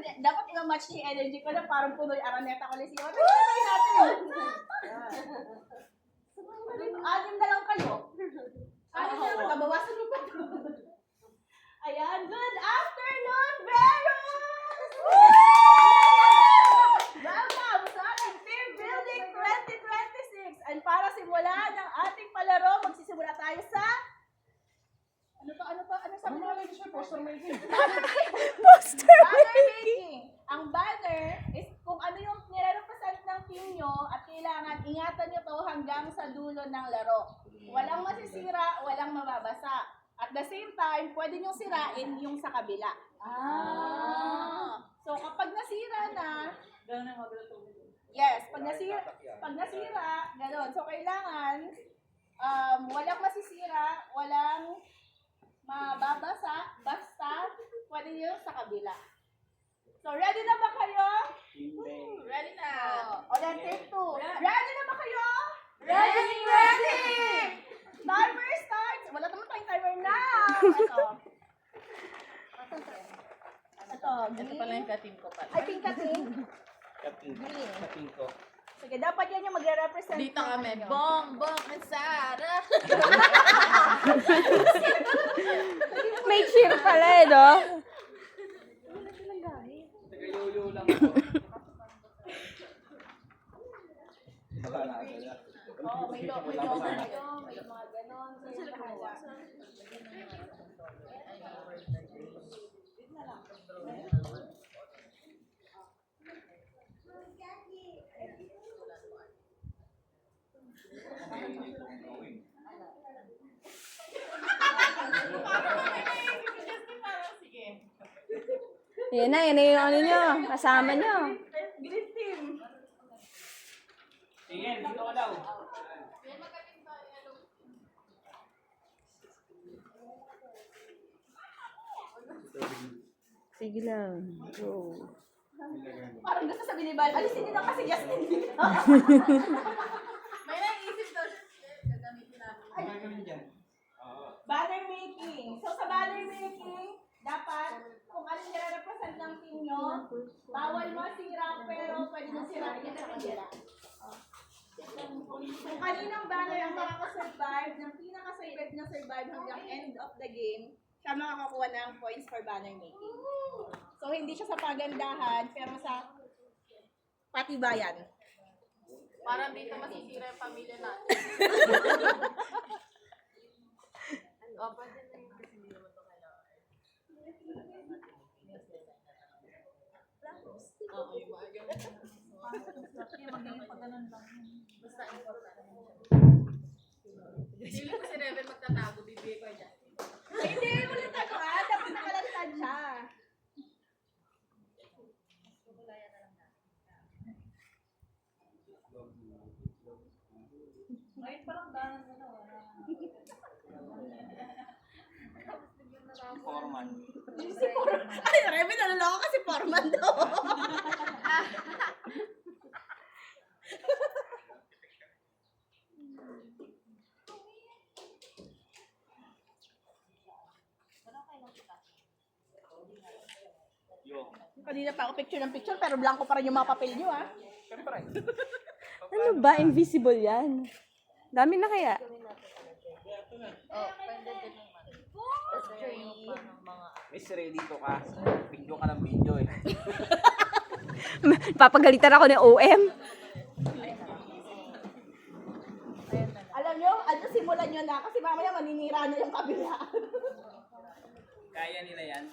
dapat i-match niya yung energy ko na parang puno yung Araneta Coliseum. Try natin. Anim na lang kayo. Anim na lang, nabawasan mo pa. Ayan, good afternoon, Veros! Welcome sa ating Team Building 2026. And para simulan ang ating palaro, magsisimula tayo sa... Ano sabi mo? Poster making. Banner making. Ang banner is kung ano yung nire-represent ng team nyo at kailangan ingatan nyo to hanggang sa dulo ng laro. Walang masisira, walang mababasa. At the same time, pwede nyo sirain yung sa kabila. So kapag nasira na, yes, pag nasira, gano'n. So kailangan, walang masisira, walang mababasa, basta pwede nyo sa kabila. So, ready na ba kayo? Ready na. O, then take two. Ready na ba kayo? Ready! Timer starts. Wala naman tayong timer now. Ito, green. Ito pala yung kating ko pala. Ay, pink kating. Kating ko. Sige, dapat yan yung magre-represent. Dito kami, Bong and Sarah. May cheer pala eh, no? Taga-yoyo lang ako. Oh, may logo kayo, may mga ganon. So, yung bahala. Yan na yung ano nyo, kasama nyo. Green team. Sige, dito ka daw. Sige lang. Go. Parang gusto sabihin ni Val, alisin nyo lang kasi Justin dito. May naisip daw siya. Gagamitin namin. Banner making. So sa banner making, dapat kung ano nire-represent ng team nyo, bawal masira pero pwede nyo sirain sa kanila. Kung kaninang banner ang makakasurvive, ng pinaka-favorite na survive hanggang end of the game, siya makakakuha ng points for banner making. So hindi siya sa pagandahan, pero sa patibayan. Para dito masisira yung pamilya natin. O, pwede na yung kasi hindi naman ito kailangan. Oo, yung mga ganun. Basta important. Sili ko si Reven magtatago, bibigay ko dyan. Hindi, ulit ako dapat nakalantad siya. Ngayon parang danan mo na. Foreman. Si Foreman. Ay, Remy, nalala ko kasi Foreman daw. Yo. Kanina pa ako picture ng picture, pero blanco pa rin yung mga papel nyo, ah. Siyempre. Ano ba? Invisible yan. Dami na kaya? Oh, pwede din naman. Kasi yung parang mga... Miss, ready to ka. Video ka ng video eh. Papagalitan ako ng OM. Alam nyo, simulan nyo na kasi mamaya maninira na yung kabila. Kaya nila yan.